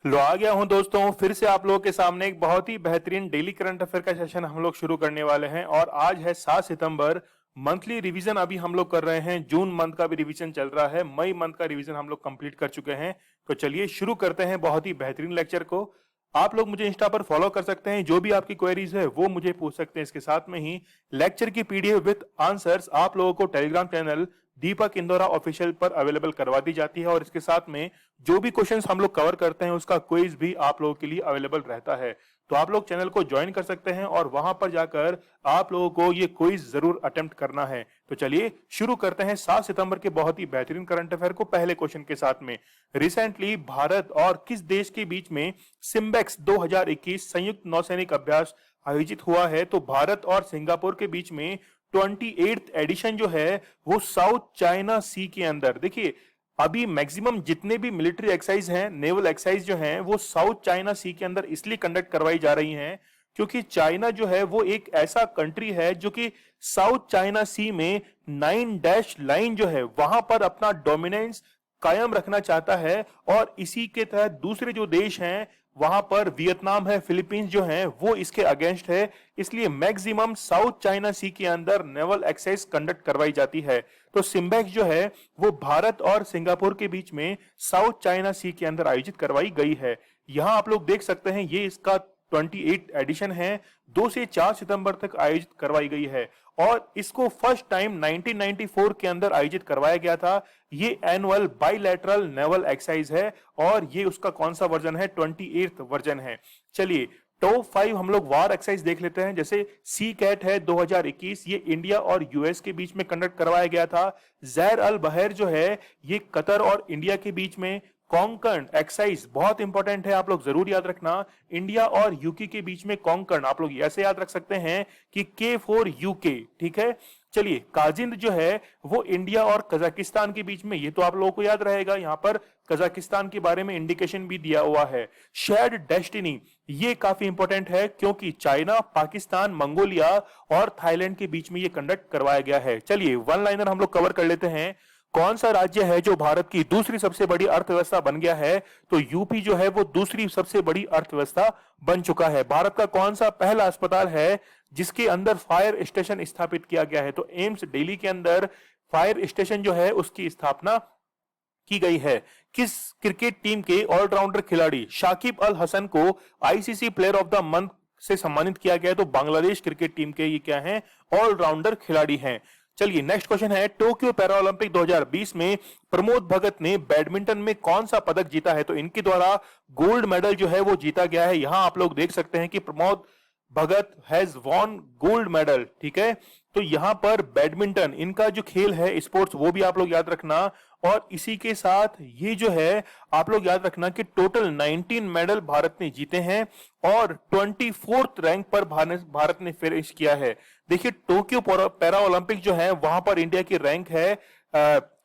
लो आ गया हूं दोस्तों, फिर से आप लोगों के सामने एक बहुत ही बेहतरीन डेली करंट अफेयर का सेशन हम लोग शुरू करने वाले हैं। और आज है 7 सितंबर। मंथली रिवीजन अभी हम लोग कर रहे हैं। जून मंथ का भी रिवीजन चल रहा है, मई मंथ का रिवीजन हम लोग कंप्लीट कर चुके हैं। तो चलिए शुरू करते हैं बहुत ही बेहतरीन लेक्चर को। आप लोग मुझे इंस्टा पर फॉलो कर सकते हैं, जो भी आपकी क्वेरीज है वो मुझे पूछ सकते हैं। इसके साथ में ही लेक्चर की पीडीएफ विद आंसर्स आप लोगों को टेलीग्राम चैनल दीपक इंदौरा ऑफिशियल पर अवेलेबल करवा दी जाती है। और इसके साथ में जो भी क्वेश्चंस हम लोग कवर करते हैं उसका क्विज भी आप लोगों के लिए अवेलेबल रहता है। तो आप लोग चैनल को ज्वाइन कर सकते हैं और वहां पर जाकर आप लोगों को ये क्विज जरूर अटेम्प्ट करना है। तो चलिए शुरू करते हैं 7 सितंबर के बहुत ही बेहतरीन करंट अफेयर को पहले क्वेश्चन के साथ में। रिसेंटली भारत और किस देश के बीच में सिम्बेक्स 2021 संयुक्त नौसैनिक अभ्यास आयोजित हुआ है? तो भारत और सिंगापुर के बीच में 28th एडिशन जो है वो साउथ चाइना सी के अंदर। देखिए अभी मैक्सिमम जितने भी मिलिट्री एक्सरसाइज हैं, नेवल एक्सरसाइज जो हैं, वो साउथ चाइना सी के अंदर इसलिए कंडक्ट करवाई जा रही हैं क्योंकि चाइना जो है वो एक ऐसा कंट्री है जो कि साउथ चाइना सी में 9 डैश लाइन जो है वहां पर अपना डोमिनेंस कायम रखना चाहता है। और इसी के तहत दूसरे जो देश हैं वहां पर वियतनाम है, फिलीपींस जो हैं वो इसके अगेंस्ट है। इसलिए मैक्सिमम साउथ चाइना सी के अंदर नेवल एक्सरसाइज कंडक्ट करवाई जाती है। तो सिम्बेक्स जो है वो भारत और सिंगापुर के बीच में साउथ चाइना सी के अंदर आयोजित करवाई गई है। यहां आप लोग देख सकते हैं ये इसका 28 एडिशन है, 2 से 4 सितंबर तक आयोजित करवाई गई है। और इसको फर्स्ट टाइम 1994 के अंदर आयोजित करवाया गया था। ये एनुअल बाइलैटरल नेवल एक्सरसाइज है और ये उसका कौन सा वर्जन है? 28th वर्जन है। चलिए टॉप 5 हम लोग वार एक्सरसाइज देख लेते हैं। जैसे सी कैट है 2021, ये इंडिया और यूएस के बीच में कंडक्ट करवाया गया था। जैर अल बहर जो है ये कतर और इंडिया के बीच में। कोंकण एक्सरसाइज बहुत इंपॉर्टेंट है, आप लोग जरूर याद रखना। इंडिया और यूके के बीच में कोंकण, आप लोग ऐसे याद रख सकते हैं कि K4UK, ठीक है। चलिए काजिंद जो है वो इंडिया और कजाकिस्तान के बीच में, ये तो आप लोगों को याद रहेगा। यहां पर कजाकिस्तान के बारे में इंडिकेशन भी दिया हुआ है। शेयर्ड डेस्टिनी ये काफी इंपॉर्टेंट है क्योंकि चाइना, पाकिस्तान, मंगोलिया और थाईलैंड के बीच में ये कंडक्ट करवाया गया है। चलिए वन लाइनर हम लोग कवर कर लेते हैं। कौन सा राज्य है जो भारत की दूसरी सबसे बड़ी अर्थव्यवस्था बन गया है? तो यूपी जो है वो दूसरी सबसे बड़ी अर्थव्यवस्था बन चुका है। भारत का कौन सा पहला अस्पताल है जिसके अंदर फायर स्टेशन स्थापित किया गया है? तो एम्स दिल्ली के अंदर फायर स्टेशन जो है उसकी स्थापना की गई है। किस क्रिकेट टीम के ऑलराउंडर खिलाड़ी शाकिब अल हसन को ICC player of the month से सम्मानित किया गया है? तो बांग्लादेश क्रिकेट टीम के ये क्या हैं? ऑलराउंडर खिलाड़ी हैं। चलिए नेक्स्ट क्वेश्चन है, टोक्यो पैरालंपिक 2020 में प्रमोद भगत ने बैडमिंटन में कौन सा पदक जीता है? तो इनके द्वारा गोल्ड मेडल जो है वो जीता गया है। यहां आप लोग देख सकते हैं कि Pramod Bhagat has won gold medal, ठीक है। तो यहां पर बैडमिंटन इनका जो खेल है स्पोर्ट्स, वो भी आप लोग याद रखना। और इसी के साथ ये जो है आप लोग याद रखना कि टोटल 19 मेडल भारत ने जीते हैं और 24th रैंक पर भारत ने फिनिश किया है। देखिए टोक्यो पैरा ओलंपिक जो है वहां पर इंडिया की रैंक है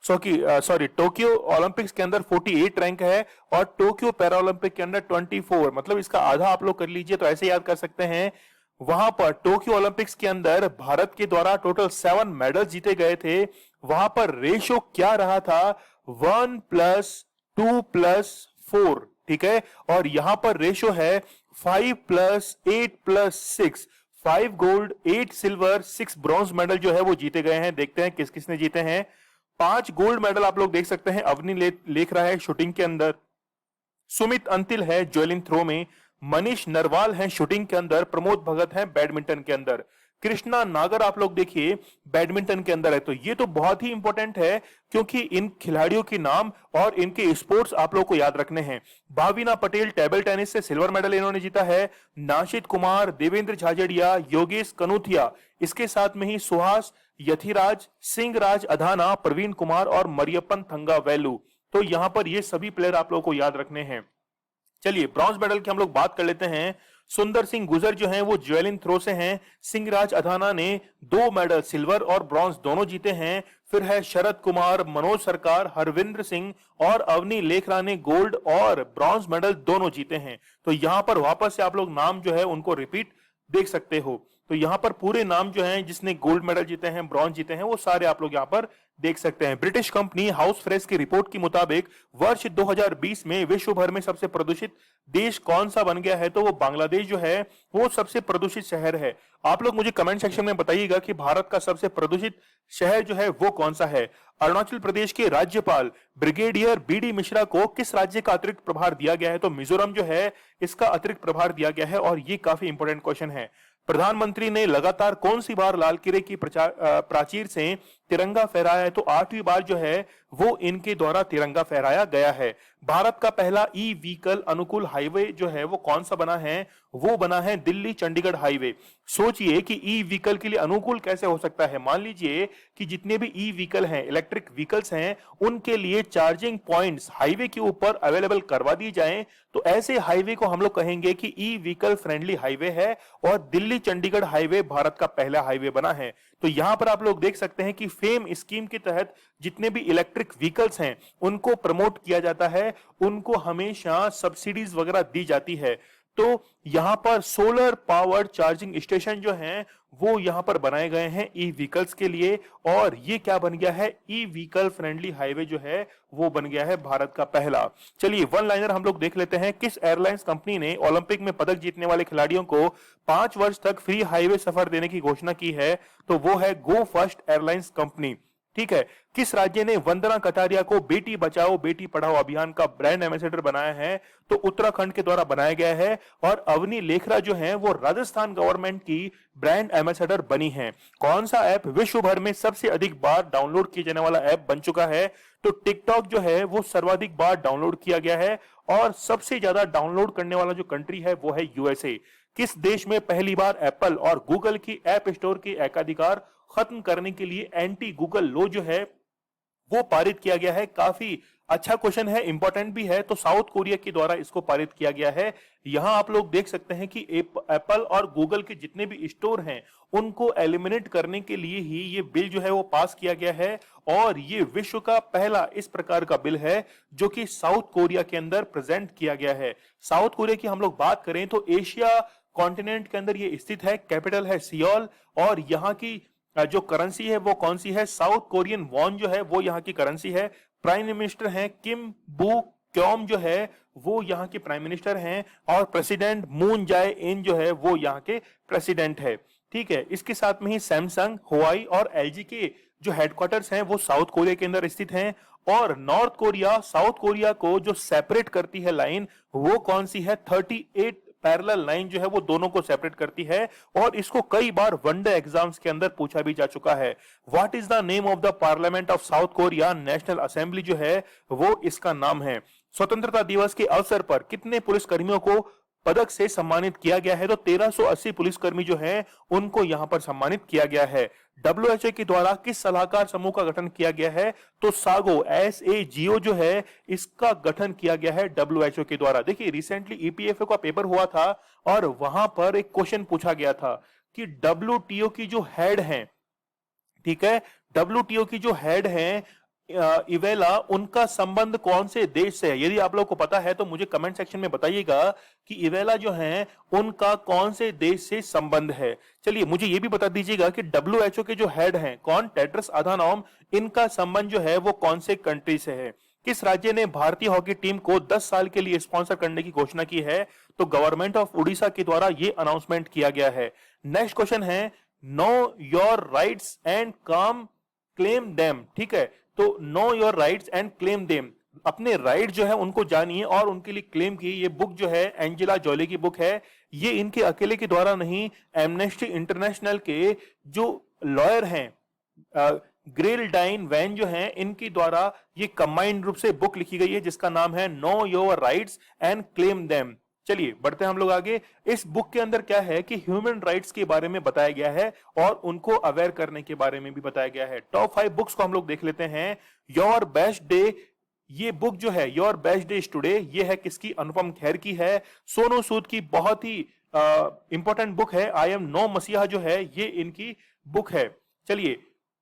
टोक्यो ओलंपिक्स के अंदर 48 रैंक है और टोक्यो पैरा ओलंपिक के अंदर 24, मतलब इसका आधा आप लोग कर लीजिए। तो ऐसे याद कर सकते हैं, वहां पर टोक्यो ओलंपिक्स के अंदर भारत के द्वारा टोटल 7 मेडल जीते गए थे। वहां पर रेशो क्या रहा था? 1+2+4, ठीक है। और यहां पर रेशो है 5+8+6, 5 गोल्ड, 8 सिल्वर, 6 ब्रॉन्ज मेडल जो है वो जीते गए हैं। देखते हैं किस किसने जीते हैं। 5 गोल्ड मेडल आप लोग देख सकते हैं, अवनी लेख रहा है शूटिंग के अंदर, सुमित अंतिल है ज्वेलिन थ्रो में, मनीष नरवाल है शूटिंग के अंदर, प्रमोद भगत है बैडमिंटन के अंदर, कृष्णा नागर आप लोग देखिए बैडमिंटन के अंदर है। तो ये तो बहुत ही इंपॉर्टेंट है क्योंकि इन खिलाड़ियों के नाम और इनके स्पोर्ट्स आप लोग को याद रखने हैं। भाविना पटेल टेबल टेनिस से सिल्वर मेडल इन्होंने जीता है। नाशिद कुमार, देवेंद्र झाझड़िया, योगेश कनूथिया, इसके साथ में ही सुहास यथिराज, सिंह राज अधाना, प्रवीण कुमार और मरियप्पन थंगा वैलू। तो यहां पर ये सभी प्लेयर आप लोगों को याद रखने हैं। चलिए ब्रॉन्ज मेडल की हम लोग बात कर लेते हैं। सुंदर सिंह गुजर जो हैं वो ज्वेलिन थ्रो से हैं। सिंह राज अधाना ने 2 मेडल सिल्वर और ब्रॉन्ज दोनों जीते हैं। फिर है शरद कुमार, मनोज सरकार, हरविंद्र सिंह और अवनी लेखरा ने गोल्ड और ब्रॉन्ज मेडल दोनों जीते हैं। तो यहां पर वापस से आप लोग नाम जो है उनको रिपीट देख सकते हो। तो यहां पर पूरे नाम जो हैं जिसने गोल्ड मेडल जीते हैं, ब्रॉन्ज जीते हैं, वो सारे आप लोग यहां पर देख सकते हैं। ब्रिटिश कंपनी हाउस फ्रेश की रिपोर्ट के मुताबिक वर्ष 2020 में विश्व भर में सबसे प्रदूषित देश कौन सा बन गया है, तो वो बांग्लादेश जो है वो सबसे प्रदूषित शहर है। आप लोग मुझे कमेंट सेक्शन में बताइएगा कि भारत का सबसे प्रदूषित शहर जो है वो कौन सा है। अरुणाचल प्रदेश के राज्यपाल ब्रिगेडियर बीडी मिश्रा को किस राज्य का अतिरिक्त प्रभार दिया गया है, तो मिजोरम जो है इसका अतिरिक्त प्रभार दिया गया है और ये काफी इंपॉर्टेंट क्वेश्चन है। प्रधानमंत्री ने लगातार कौन सी बार लाल किले की प्राचीर से तिरंगा फहराया है, तो 8वीं बार जो है वो इनके द्वारा तिरंगा फहराया गया है। भारत का पहला ई व्हीकल अनुकूल हाईवे जो है वो कौन सा बना है, वो बना है दिल्ली चंडीगढ़ हाईवे। सोचिए कि ई व्हीकल के लिए अनुकूल कैसे हो सकता है। मान लीजिए कि जितने भी ई व्हीकल हैं, इलेक्ट्रिक व्हीकल्स हैं, उनके लिए चार्जिंग पॉइंट्स हाईवे के ऊपर अवेलेबल करवा दी जाएं, तो ऐसे हाईवे को हम लोग कहेंगे कि ई व्हीकल फ्रेंडली हाईवे है और दिल्ली चंडीगढ़ हाईवे भारत का पहला हाईवे बना है। तो यहां पर आप लोग देख सकते हैं कि फेम स्कीम के तहत जितने भी इलेक्ट्रिक व्हीकल्स हैं उनको प्रमोट किया जाता है, उनको हमेशा सब्सिडीज वगैरह दी जाती है। तो यहां पर सोलर पावर चार्जिंग स्टेशन जो हैं वो यहां पर बनाए गए हैं ई व्हीकल्स के लिए, और ये क्या बन गया है, ई व्हीकल फ्रेंडली हाईवे जो है वो बन गया है भारत का पहला। चलिए वन लाइनर हम लोग देख लेते हैं। किस एयरलाइंस कंपनी ने ओलंपिक में पदक जीतने वाले खिलाड़ियों को 5 वर्ष तक फ्री हाईवे सफर देने की घोषणा की है, तो वो है गो फर्स्ट एयरलाइंस कंपनी। ठीक है। किस राज्य ने वंदना कटारिया को बेटी बचाओ बेटी पढ़ाओ अभियान का ब्रांड एम्बेसडर बनाया है, तो उत्तराखंड के द्वारा बनाया गया है। और अवनी लेखरा जो है वो राजस्थान गवर्नमेंट की ब्रांड एम्बेसडर बनी है। कौन सा ऐप विश्व भर में सबसे अधिक बार डाउनलोड किया जाने वाला ऐप बन चुका है, तो टिकटॉक जो है वो सर्वाधिक बार डाउनलोड किया गया है और सबसे ज्यादा डाउनलोड करने वाला जो कंट्री है वो है यूएसए। किस देश में पहली बार एप्पल और गूगल की ऐप स्टोर के एकाधिकार खत्म करने के लिए एंटी गूगल लॉ जो है वो पारित किया गया है। काफी अच्छा क्वेश्चन है, इंपॉर्टेंट भी है। तो साउथ कोरिया के द्वारा इसको पारित किया गया है। यहां आप लोग देख सकते हैं कि एप्पल और गूगल के जितने भी स्टोर हैं उनको एलिमिनेट करने के लिए ही ये बिल जो है वो पास किया गया है, और ये विश्व का पहला इस प्रकार का बिल है जो कि साउथ कोरिया के अंदर प्रेजेंट किया गया है। साउथ कोरिया की हम लोग बात करें तो एशिया कॉन्टिनेंट के अंदर ये स्थित है। कैपिटल है सियोल, और यहाँ की जो करेंसी है वो कौन सी है, साउथ कोरियन वॉन जो है वो यहाँ की करेंसी है। प्राइम मिनिस्टर हैं किम बू क्योम जो है वो यहाँ के प्राइम मिनिस्टर हैं, और प्रेसिडेंट मून जाए इन जो है वो यहाँ के प्रेसिडेंट है। ठीक है। इसके साथ में ही सैमसंग, हुआई और एलजी के जो हेडक्वार्टर्स हैं वो साउथ कोरिया के अंदर स्थित हैं। और नॉर्थ कोरिया साउथ कोरिया को जो सेपरेट करती है लाइन वो कौन सी है, 38 पैरेलल लाइन जो है वो दोनों को सेपरेट करती है, और इसको कई बार वनडे एग्जाम्स के अंदर पूछा भी जा चुका है। What is the name of the parliament of south Korea, national assembly जो है वो इसका नाम है। स्वतंत्रता दिवस के अवसर पर कितने पुलिसकर्मियों को पदक से सम्मानित किया गया है, तो 1380 पुलिसकर्मी जो हैं उनको यहां पर सम्मानित किया गया है। डब्ल्यूएचओ के द्वारा किस सलाहकार समूह का गठन किया गया है, तो सागो SAGO जो है इसका गठन किया गया है डब्ल्यूएचओ के द्वारा। देखिए रिसेंटली ईपीएफओ का पेपर हुआ था और वहां पर एक क्वेश्चन पूछा गया था कि डब्ल्यूटीओ की जो हेड है, ठीक है, डब्ल्यूटीओ की जो हेड है इवेला, उनका संबंध कौन से देश से है। यदि आप लोग को पता है तो मुझे कमेंट सेक्शन में बताइएगा कि इवेला जो है उनका कौन से देश से संबंध है। चलिए मुझे ये भी बता दीजिएगा कि डब्ल्यूएचओ के जो हेड हैं कौन, टेड्रस अधानोम, इनका संबंध जो है वो कौन से कंट्री से है। किस राज्य ने भारतीय हॉकी टीम को 10 साल के लिए स्पॉन्सर करने की घोषणा की है, तो गवर्नमेंट ऑफ उड़ीसा के द्वारा ये अनाउंसमेंट किया गया है। नेक्स्ट क्वेश्चन है, नो योर राइट्स एंड काम क्लेम देम। ठीक है, तो know your rights and claim them, अपने राइट जो है उनको जानिए और उनके लिए क्लेम की। ये बुक जो है एंजेला जोली की बुक है। ये इनके अकेले के द्वारा नहीं, एमनेस्टी इंटरनेशनल के जो लॉयर हैं ग्रेलडाइन वैन जो हैं इनके द्वारा ये कंबाइंड रूप से बुक लिखी गई है जिसका नाम है know your rights and claim them. चलिए बढ़ते हैं हम लोग आगे। इस बुक के अंदर क्या है कि ह्यूमन राइट्स के बारे में बताया गया है और उनको अवेयर करने के बारे में भी बताया गया है। टॉप 5 बुक्स को हम लोग देख लेते हैं। योर बेस्ट डे, ये बुक जो है your best day is today, ये है किसकी, अनुपम खेर की है। सोनू सूद की बहुत ही इंपॉर्टेंट बुक है आई एम नो मसीहा जो है ये इनकी बुक है। चलिए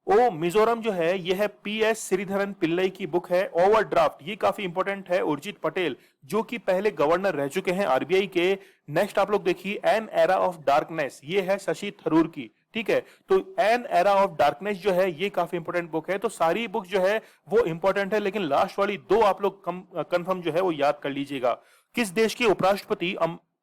ओ मिजोरम जो है ये है PS श्रीधरन पिल्लई की बुक है। ओवरड्राफ्ट, ये काफी इंपॉर्टेंट है, उर्जित पटेल जो कि पहले गवर्नर रह चुके हैं आरबीआई के। नेक्स्ट आप लोग देखिए एन एरा ऑफ डार्कनेस, ये है शशि थरूर की। ठीक है। तो एन एरा ऑफ डार्कनेस जो है ये काफी इंपॉर्टेंट बुक है। तो सारी बुक जो है वो इंपॉर्टेंट है, लेकिन लास्ट वाली दो आप लोग कंफर्म जो है वो याद कर लीजिएगा। किस देश के उपराष्ट्रपति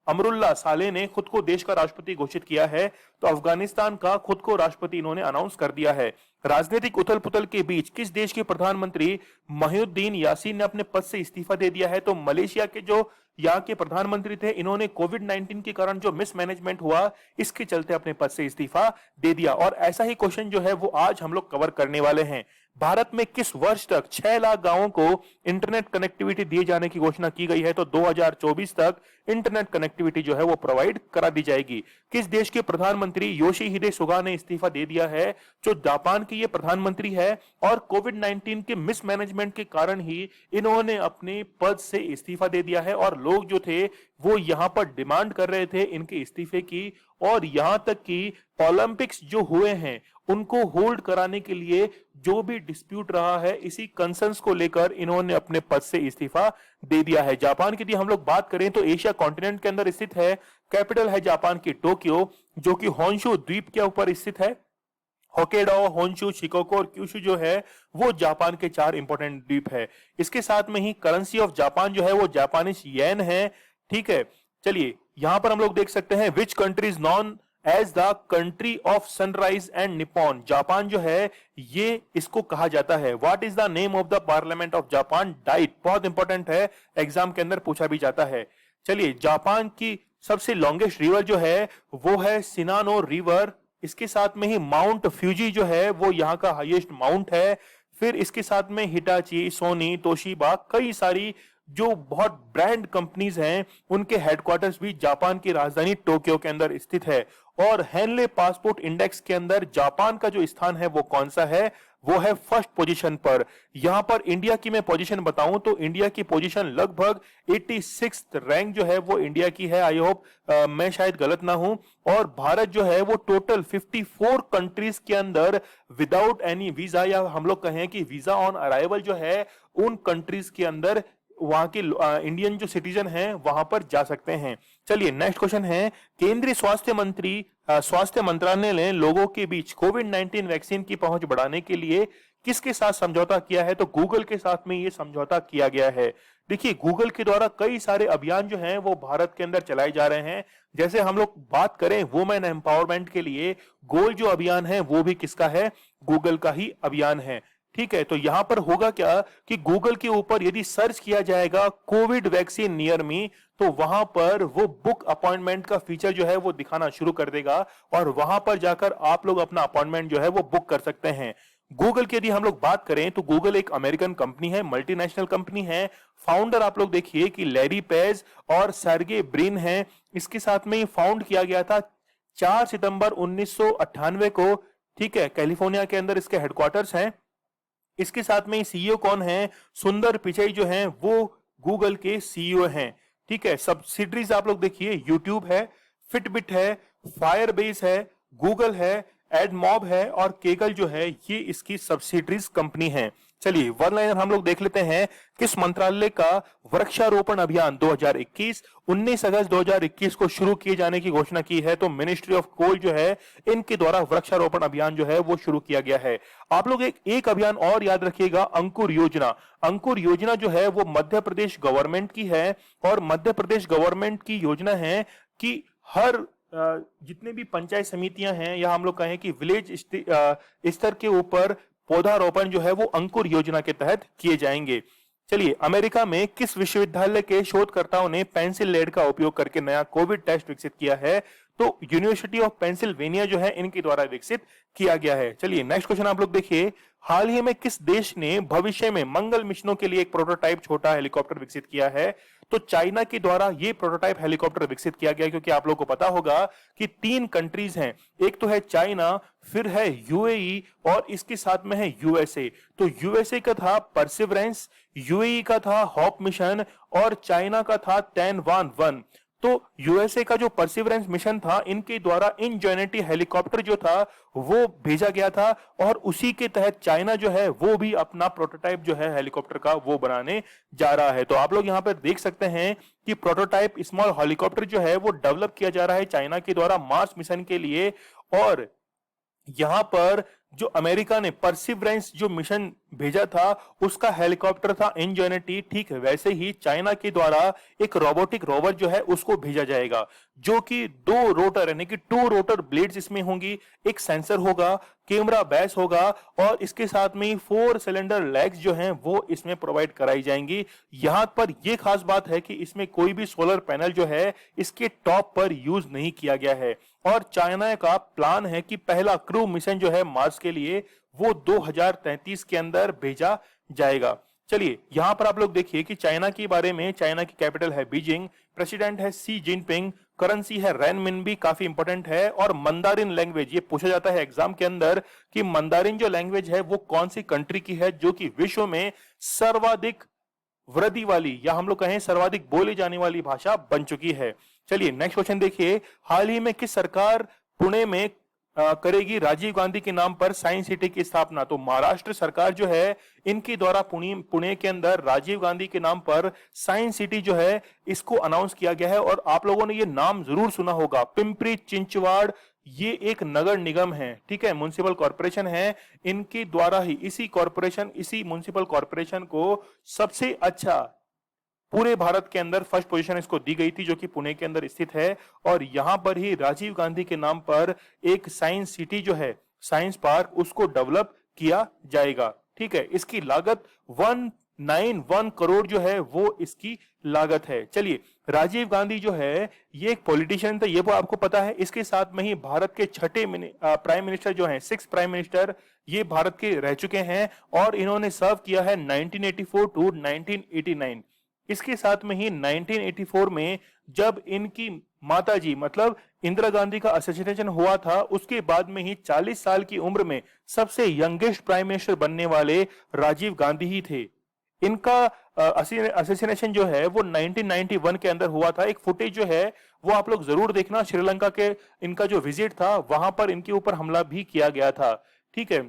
अमरुल्ला साले ने खुद को देश का राष्ट्रपति घोषित किया है? तो अफगानिस्तान का खुद को राष्ट्रपति इन्होंने अनाउंस कर दिया है। राजनीतिक उथल पुथल के बीच किस देश के प्रधानमंत्री महिउद्दीन यासीन ने अपने पद से इस्तीफा दे दिया है? तो मलेशिया के जो यहाँ के प्रधानमंत्री थे, इन्होंने कोविड-19 के कारण जो मिसमैनेजमेंट हुआ, इसके चलते अपने पद से इस्तीफा दे दिया। और ऐसा ही क्वेश्चन जो है वो आज हम लोग कवर करने वाले हैं। भारत में किस वर्ष तक 6 लाख गांवों को इंटरनेट कनेक्टिविटी दिए जाने की घोषणा की गई है? तो 2024 तक इंटरनेट कनेक्टिविटी जो है वो प्रोवाइड करा दी जाएगी। किस देश के प्रधानमंत्री योशिहिदे सुगा ने इस्तीफा दे दिया है? जो जापान के ये प्रधानमंत्री है और कोविड-19 के मिसमैनेजमेंट के कारण ही इन्होंने अपने पद से इस्तीफा दे दिया है। और लोग जो थे वो यहां पर डिमांड कर रहे थे इनके इस्तीफे की, और यहां तक कि ओलंपिक्स जो हुए हैं उनको होल्ड कराने के लिए जो भी डिस्प्यूट रहा है, इसी कंसर्न्स को लेकर इन्होंने अपने पद से इस्तीफा दे दिया है। जापान की यदि हम लोग बात करें तो एशिया कॉन्टिनेंट के अंदर स्थित है। कैपिटल है जापान की टोक्यो, जो कि होन्शु द्वीप के ऊपर स्थित है। होक्काइडो, होन्शु, शिकोको और क्यूशु जो है वो जापान के 4 इंपॉर्टेंट द्वीप है। इसके साथ में ही करेंसी ऑफ जापान जो है वो जापानीज येन है। ठीक है, चलिए यहां पर हम लोग देख सकते हैं which country is known as the country of sunrise and Nippon. Japan जो है ये इसको कहा जाता है। What is the name of the parliament of Japan? Diet, बहुत इंपॉर्टेंट है, एग्जाम के अंदर पूछा भी जाता है। चलिए, जापान की सबसे लॉन्गेस्ट रिवर जो है वो है सिनानो रिवर। इसके साथ में ही माउंट फ्यूजी जो है वो यहाँ का हाईएस्ट माउंट है। फिर इसके साथ में हिटाची, सोनी, तोशिबा, कई सारी जो बहुत ब्रांड कंपनीज हैं उनके हेडक्वार्टर्स भी जापान की राजधानी टोक्यो के अंदर स्थित है। और हेनले पासपोर्ट इंडेक्स के अंदर जापान का जो स्थान है वो कौन सा है? वो है फर्स्ट पोजीशन पर। यहां पर इंडिया की मैं पोजीशन बताऊं तो इंडिया की पोजीशन लगभग 86th रैंक जो है वो इंडिया की है। आई होप मैं शायद गलत ना हूं। और भारत जो है वो टोटल 54 कंट्रीज के अंदर विदाउट एनी वीजा, या हम लोग कहें कि वीजा ऑन अराइवल जो है उन कंट्रीज के अंदर वहां के इंडियन जो सिटीजन हैं वहां पर जा सकते हैं। चलिए नेक्स्ट क्वेश्चन है, केंद्रीय स्वास्थ्य मंत्रालय ने लोगों के बीच कोविड-19 वैक्सीन की पहुंच बढ़ाने के लिए किसके साथ समझौता किया है? तो गूगल के साथ में ये समझौता किया गया है। देखिए, गूगल के द्वारा कई सारे अभियान जो हैं वो भारत के अंदर चलाए जा रहे हैं। जैसे हम लोग बात करें वुमेन एम्पावरमेंट के लिए, गोल जो अभियान है वो भी किसका है? गूगल का ही अभियान है। ठीक है, तो यहां पर होगा क्या कि गूगल के ऊपर यदि सर्च किया जाएगा कोविड वैक्सीन नियर मी, तो वहां पर वो बुक अपॉइंटमेंट का फीचर जो है वो दिखाना शुरू कर देगा और वहां पर जाकर आप लोग अपना अपॉइंटमेंट जो है वो बुक कर सकते हैं। गूगल की यदि हम लोग बात करें तो गूगल एक अमेरिकन कंपनी है, मल्टीनेशनल कंपनी है। फाउंडर आप लोग देखिए कि लैरी पेज और सर्गे ब्रिन है। इसके साथ में फाउंड किया गया था 4 सितंबर 1998 को। ठीक है, कैलिफोर्निया के अंदर इसके हेडक्वार्टर्स हैं। इसके साथ में सीईओ कौन है? सुंदर पिचई जो हैं वो गूगल के सीईओ हैं। ठीक है, सब्सिडरीज आप लोग देखिए, यूट्यूब है, फिटबिट है, फायरबेस है, गूगल है, एडमॉब है और केगल जो है ये इसकी सब्सिडरीज कंपनी है। चलिए वन लाइनर हम लोग देख लेते हैं। किस मंत्रालय का वृक्षारोपण अभियान 2021 19 अगस्त 2021 को शुरू किए जाने की घोषणा की है? तो मिनिस्ट्री ऑफ कोल जो है इनके द्वारा वृक्षारोपण अभियान जो है वो शुरू किया गया है। आप लोग एक अभियान और याद रखिएगा, अंकुर योजना। अंकुर योजना जो है वो मध्य प्रदेश गवर्नमेंट की है और मध्य प्रदेश गवर्नमेंट की योजना है कि हर जितने भी पंचायत समितियां हैं या हम लोग कहें कि विलेज स्तर के ऊपर पौधारोपण जो है वो अंकुर योजना के तहत किए जाएंगे। चलिए, अमेरिका में किस विश्वविद्यालय के शोधकर्ताओं ने पेंसिल लेड का उपयोग करके नया कोविड टेस्ट विकसित किया है? तो यूनिवर्सिटी ऑफ पेंसिल्वेनिया जो है इनके द्वारा विकसित किया गया है। चलिए नेक्स्ट क्वेश्चन आप लोग देखिए, हाल ही में किस देश ने भविष्य में मंगल मिशनों के लिए एक प्रोटोटाइप छोटा हेलीकॉप्टर विकसित किया है? तो चाइना के द्वारा ये प्रोटोटाइप हेलीकॉप्टर विकसित किया गया, क्योंकि आप लोगों को पता होगा कि 3 कंट्रीज हैं, एक तो है चाइना, फिर है यूएई और इसके साथ में है यूएसए। तो यूएसए का था परसिवरेंस, यूएई का था होप मिशन और चाइना का था टैनवान-1। तो यूएसए का जो परसिवरेंस मिशन था, इनके द्वारा इनजेनिटी हेलीकॉप्टर जो था वो भेजा गया था और उसी के तहत चाइना जो है वो भी अपना प्रोटोटाइप जो है हेलीकॉप्टर का वो बनाने जा रहा है। तो आप लोग यहां पर देख सकते हैं कि प्रोटोटाइप स्मॉल हेलीकॉप्टर जो है वो डेवलप किया जा रहा है चाइना के द्वारा मार्स मिशन के लिए। और यहां पर जो अमेरिका ने परसिवरेंस जो मिशन भेजा था उसका हेलीकॉप्टर था इंजेनिटी, ठीक वैसे ही चाइना के द्वारा एक रोबोटिक रोवर जो है उसको भेजा जाएगा, जो कि दो रोटर यानी कि टू रोटर ब्लेड्स इसमें होंगी, एक सेंसर होगा, कैमरा बेस होगा और इसके साथ में ही 4 सिलेंडर लेग्स जो हैं वो इसमें प्रोवाइड कराई जाएंगी। यहां पर यह खास बात है कि इसमें कोई भी सोलर पैनल जो है इसके टॉप पर यूज नहीं किया गया है और चाइना का प्लान है कि पहला क्रू मिशन जो है मार्स के लिए वो 2033 के अंदर भेजा जाएगा। चलिए यहां पर आप लोग देखिए कि चाइना के बारे में, चाइना की कैपिटल है बीजिंग, प्रेसिडेंट है सी जिनपिंग, करेंसी है रेनमिनबी, काफी इंपॉर्टेंट है, और मंदारिन लैंग्वेज, ये पूछा जाता है एग्जाम के अंदर कि मंदारिन जो लैंग्वेज है वो कौन सी कंट्री की है जो कि विश्व में सर्वाधिक वृद्धि वाली या हम लोग कहें सर्वाधिक बोली जाने वाली भाषा बन चुकी है। चलिए नेक्स्ट क्वेश्चन देखिए, हाल ही में किस सरकार पुणे में करेगी राजीव गांधी के नाम पर साइंस सिटी की स्थापना? तो महाराष्ट्र सरकार जो है इनके द्वारा पुणे के अंदर राजीव गांधी के नाम पर साइंस सिटी जो है इसको अनाउंस किया गया है। और आप लोगों ने ये नाम जरूर सुना होगा, पिंपरी चिंचवाड़, ये एक नगर निगम है, ठीक है, म्युनिसिपल कॉर्पोरेशन है, इनके द्वारा ही इसी म्युनिसिपल कॉर्पोरेशन को सबसे अच्छा पूरे भारत के अंदर फर्स्ट पोजीशन इसको दी गई थी, जो कि पुणे के अंदर स्थित है। और यहां पर ही राजीव गांधी के नाम पर एक साइंस सिटी जो है, साइंस पार्क, उसको डेवलप किया जाएगा, ठीक है। इसकी लागत 191 करोड़ जो है वो इसकी लागत है। चलिए राजीव गांधी जो है ये एक पॉलिटिशियन थे, ये वो आपको पता है। इसके साथ में ही भारत के छठे प्राइम मिनिस्टर जो हैं, 6 प्राइम मिनिस्टर ये भारत के रह चुके हैं और इन्होंने सर्व किया है 1984 टू 1989। इसके साथ में ही 1984 में जब इनकी माताजी मतलब इंदिरा गांधी का असैसिनेशन हुआ था, उसके बाद में ही 40 साल की उम्र में सबसे यंगेस्ट प्राइम मिनिस्टर बनने वाले राजीव गांधी ही थे। इनका असैसिनेशन जो है वो 1991 के अंदर हुआ था। एक फुटेज जो है वो आप लोग जरूर देखना, श्रीलंका के इनका जो विजिट था वहां पर इनके ऊपर हमला भी किया गया था, ठीक है।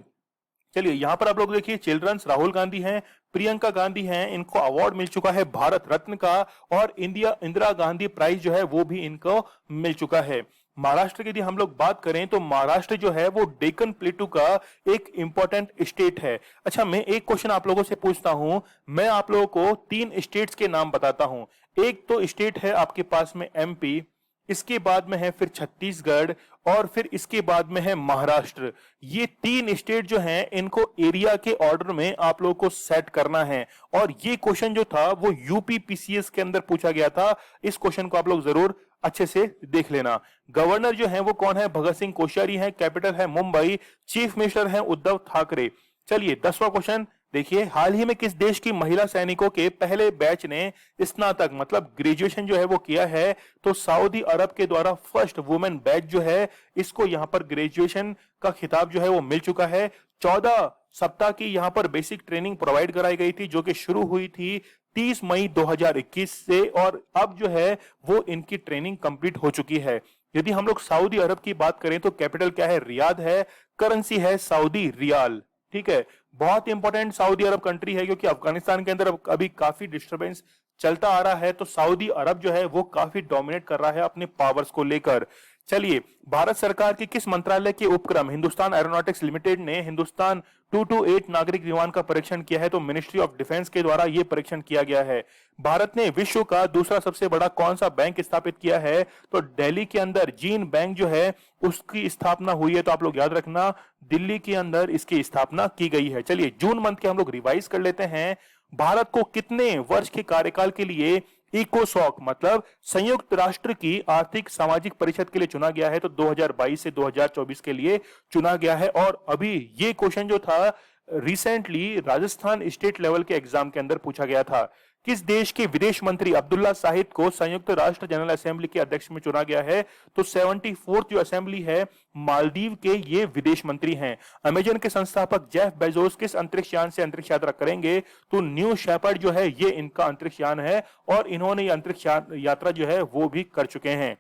चलिए यहां पर आप लोग देखिए, चिल्ड्रंस राहुल गांधी हैं, प्रियंका गांधी हैं, इनको अवार्ड मिल चुका है भारत रत्न का, और इंदिरा गांधी प्राइज जो है वो भी इनको मिल चुका है। महाराष्ट्र की यदि हम लोग बात करें तो महाराष्ट्र जो है वो डेक्कन प्लेटू का एक इंपॉर्टेंट स्टेट है। अच्छा, मैं एक क्वेश्चन आप लोगों से पूछता हूं, मैं आप लोगों को 3 स्टेट्स के नाम बताता हूं। एक तो स्टेट है आपके पास में एमपी, इसके बाद में है फिर छत्तीसगढ़, और फिर इसके बाद में है महाराष्ट्र। ये 3 स्टेट जो हैं इनको एरिया के ऑर्डर में आप लोगों को सेट करना है। और ये क्वेश्चन जो था वो यूपी पीसीएस के अंदर पूछा गया था। इस क्वेश्चन को आप लोग जरूर अच्छे से देख लेना। गवर्नर जो है वो कौन है? भगत सिंह कोश्यारी है, कैपिटल है मुंबई, चीफ मिनिस्टर है उद्धव ठाकरे। चलिए 10वां क्वेश्चन देखिए, हाल ही में किस देश की महिला सैनिकों के पहले बैच ने स्नातक मतलब ग्रेजुएशन जो है वो किया है? तो सऊदी अरब के द्वारा फर्स्ट वुमेन बैच जो है इसको यहां पर ग्रेजुएशन का खिताब जो है वो मिल चुका है। 14 सप्ताह की यहां पर बेसिक ट्रेनिंग प्रोवाइड कराई गई थी, जो कि शुरू हुई थी 30 मई 2021 से, और अब जो है वो इनकी ट्रेनिंग कंप्लीट हो चुकी है। यदि हम लोग सऊदी अरब की बात करें तो कैपिटल क्या है? रियाद है, करेंसी है सऊदी रियाल, ठीक है। बहुत इंपॉर्टेंट सऊदी अरब कंट्री है, क्योंकि अफगानिस्तान के अंदर अभी काफी डिस्टरबेंस चलता आ रहा है, तो सऊदी अरब जो है वो काफी डोमिनेट कर रहा है अपने पावर्स को लेकर। चलिए, भारत सरकार के किस मंत्रालय के उपक्रम हिंदुस्तान एरोनॉटिक्स लिमिटेड ने हिंदुस्तान 228 नागरिक विमान का परीक्षण किया है? तो मिनिस्ट्री ऑफ डिफेंस के द्वारा यह परीक्षण किया गया है। भारत ने विश्व का दूसरा सबसे बड़ा कौन सा बैंक स्थापित किया है? तो दिल्ली के अंदर जीन बैंक जो है उसकी स्थापना हुई है। तो आप लोग याद रखना, दिल्ली के अंदर इसकी स्थापना की गई है। चलिए जून मंथ के हम लोग रिवाइज कर लेते हैं। भारत को कितने वर्ष के कार्यकाल के लिए इकोसॉक मतलब संयुक्त राष्ट्र की आर्थिक सामाजिक परिषद के लिए चुना गया है? तो 2022 से 2024 के लिए चुना गया है। और अभी ये क्वेश्चन जो था रिसेंटली राजस्थान स्टेट लेवल के एग्जाम के अंदर पूछा गया था। किस देश के विदेश मंत्री अब्दुल्ला शाहिद को संयुक्त राष्ट्र जनरल असेंबली के अध्यक्ष में चुना गया है? तो 74th जो असेंबली है मालदीव के ये विदेश मंत्री हैं। अमेजन के संस्थापक जेफ बेजोस किस अंतरिक्ष यान से अंतरिक्ष यात्रा करेंगे? तो न्यू शेपर्ड जो है ये इनका अंतरिक्ष यान है, और इन्होंने ये अंतरिक्ष यात्रा जो है वो भी कर चुके हैं।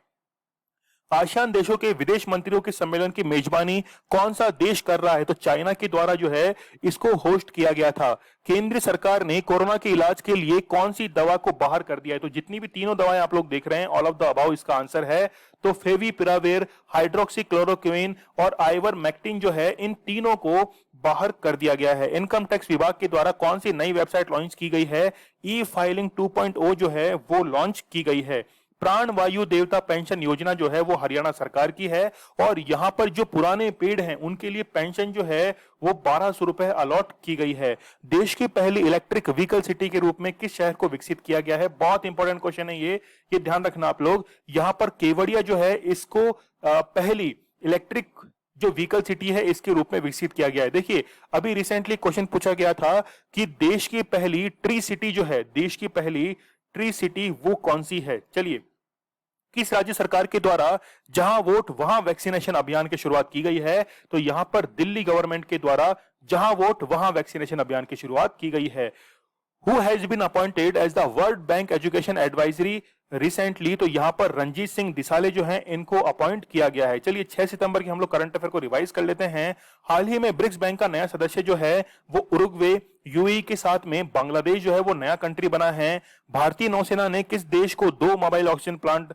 आसियान देशों के विदेश मंत्रियों के सम्मेलन की मेजबानी कौन सा देश कर रहा है? तो चाइना के द्वारा जो है इसको होस्ट किया गया था। केंद्र सरकार ने कोरोना के इलाज के लिए कौन सी दवा को बाहर कर दिया है? तो जितनी भी तीनों दवाएं आप लोग देख रहे हैं, ऑल ऑफ द अबाउ इसका आंसर है। तो फेविपिराविर, हाइड्रोक्सीक्लोरोक्विन और आइवरमेक्टिन जो है, इन तीनों को बाहर कर दिया गया है। इनकम टैक्स विभाग के द्वारा कौन सी नई वेबसाइट लॉन्च की गई है? ई फाइलिंग 2.0 जो है वो लॉन्च की गई है। प्राण वायु देवता पेंशन योजना जो है वो हरियाणा सरकार की है और यहां पर जो पुराने पेड़ हैं उनके लिए पेंशन जो है वो 1200 रुपए अलॉट की गई है। देश की पहली इलेक्ट्रिक व्हीकल सिटी के रूप में किस शहर को विकसित किया गया है? बहुत इंपॉर्टेंट क्वेश्चन है ये ध्यान रखना आप लोग। यहां पर केवड़िया जो है इसको पहली इलेक्ट्रिक जो व्हीकल सिटी है इसके रूप में विकसित किया गया है। देखिए, अभी रिसेंटली क्वेश्चन पूछा गया था कि देश की पहली ट्री सिटी जो है, देश की पहली ट्री सिटी वो कौन सी है? चलिए, किस राज्य सरकार के द्वारा जहां वोट वहां वैक्सीनेशन अभियान की शुरुआत की गई है? तो यहां पर दिल्ली गवर्नमेंट के द्वारा जहां वोट वहां वैक्सीनेशन अभियान की शुरुआत की गई है। Who has been appointed as the World Bank Education Advisory recently? तो यहां पर रंजीत सिंह दिसाले जो हैं इनको अपॉइंट किया गया है। चलिए, 6 सितंबर की हम लोग करंट अफेयर को रिवाइज कर लेते हैं। हाल ही में ब्रिक्स बैंक का नया सदस्य जो है वो उरुग्वे, यूएई के साथ में बांग्लादेश जो है वो नया कंट्री बना है। भारतीय नौसेना ने किस देश को 2 मोबाइल ऑक्सीजन प्लांट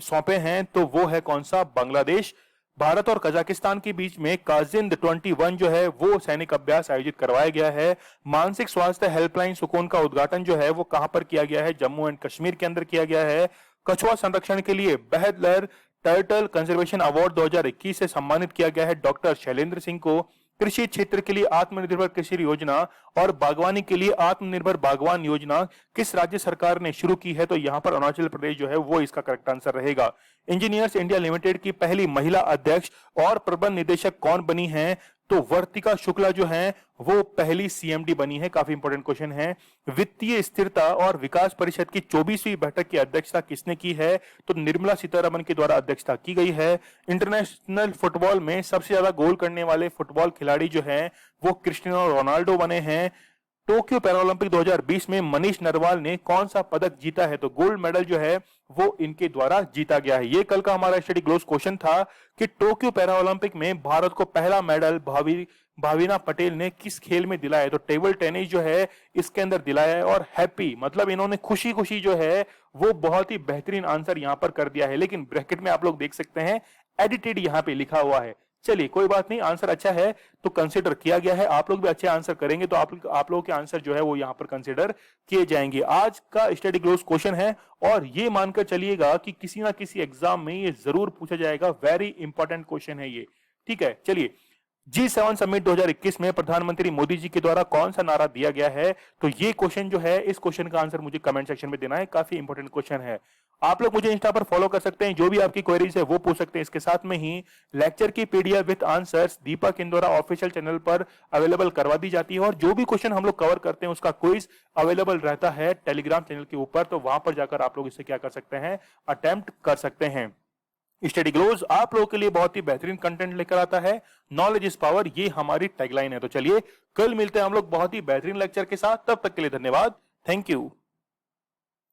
सौंपे हैं? तो वो है कौन सा? बांग्लादेश। भारत और कजाकिस्तान के बीच में काजिंद 21 जो है वो सैनिक अभ्यास आयोजित करवाया गया है। मानसिक स्वास्थ्य हेल्पलाइन सुकून का उद्घाटन जो है वो कहां पर किया गया है? जम्मू एंड कश्मीर के अंदर किया गया है। कछुआ संरक्षण के लिए बहदलर टर्टल कंजर्वेशन अवार्ड 2021 से सम्मानित किया गया है डॉक्टर शैलेंद्र सिंह को। कृषि क्षेत्र के लिए आत्मनिर्भर कृषि योजना और बागवानी के लिए आत्मनिर्भर बागवान योजना किस राज्य सरकार ने शुरू की है? तो यहां पर अरुणाचल प्रदेश जो है वो इसका करेक्ट आंसर रहेगा। इंजीनियर्स इंडिया लिमिटेड की पहली महिला अध्यक्ष और प्रबंध निदेशक कौन बनी है? तो वर्तिका शुक्ला जो है वो पहली सीएमडी बनी है। काफी इंपॉर्टेंट क्वेश्चन है। वित्तीय स्थिरता और विकास परिषद की 24वीं बैठक की अध्यक्षता किसने की है? तो निर्मला सीतारमण के द्वारा अध्यक्षता की गई है। इंटरनेशनल फुटबॉल में सबसे ज्यादा गोल करने वाले फुटबॉल खिलाड़ी जो हैं वो क्रिस्टियानो रोनाल्डो बने हैं। टोक्यो पैरालंपिक 2020 में मनीष नरवाल ने कौन सा पदक जीता है? तो गोल्ड मेडल जो है वो इनके द्वारा जीता गया है। ये कल का हमारा स्टडी ग्लोस क्वेश्चन था कि टोक्यो पैरालंपिक में भारत को पहला मेडल भाविना पटेल ने किस खेल में दिलाया है? तो टेबल टेनिस जो है इसके अंदर दिलाया है। और हैप्पी मतलब इन्होंने खुशी खुशी जो है वो बहुत ही बेहतरीन आंसर यहां पर कर दिया है, लेकिन ब्रैकेट में आप लोग देख सकते हैं एडिटेड यहां पे लिखा हुआ है। चलिए, कोई बात नहीं, आंसर अच्छा है तो कंसीडर किया गया है। आप लोग भी अच्छे आंसर करेंगे तो आप लोगों के आंसर जो है वो यहां पर कंसीडर किए जाएंगे। आज का स्टडी ग्लोस क्वेश्चन है और ये मानकर चलिएगा कि किसी ना किसी एग्जाम में ये जरूर पूछा जाएगा। वेरी इंपॉर्टेंट क्वेश्चन है ये, ठीक है। चलिए, G7 समिट 2021 में प्रधानमंत्री मोदी जी के द्वारा कौन सा नारा दिया गया है? तो ये क्वेश्चन जो है, इस क्वेश्चन का आंसर मुझे कमेंट सेक्शन में देना है। काफी इंपॉर्टेंट क्वेश्चन है। आप लोग मुझे इंस्टा पर फॉलो कर सकते हैं, जो भी आपकी क्वेरीज है वो पूछ सकते हैं। इसके साथ में ही लेक्चर की PDF with answers Deepak Indora official channel पर अवेलेबल करवा दी जाती है और जो भी क्वेश्चन हम लोग कवर करते हैं उसका क्विज अवेलेबल रहता है टेलीग्राम चैनल के ऊपर। तो वहां पर जाकर आप लोग इसे क्या कर सकते हैं? अटेम्प्ट कर सकते हैं। स्टडी ग्लोस आप लोगों के लिए बहुत ही बेहतरीन कंटेंट लेकर आता है। नॉलेज इज पावर, ये हमारी टैगलाइन है। तो चलिए, कल मिलते हैं हम लोग बहुत ही बेहतरीन लेक्चर के साथ। तब तक के लिए धन्यवाद। Thank you.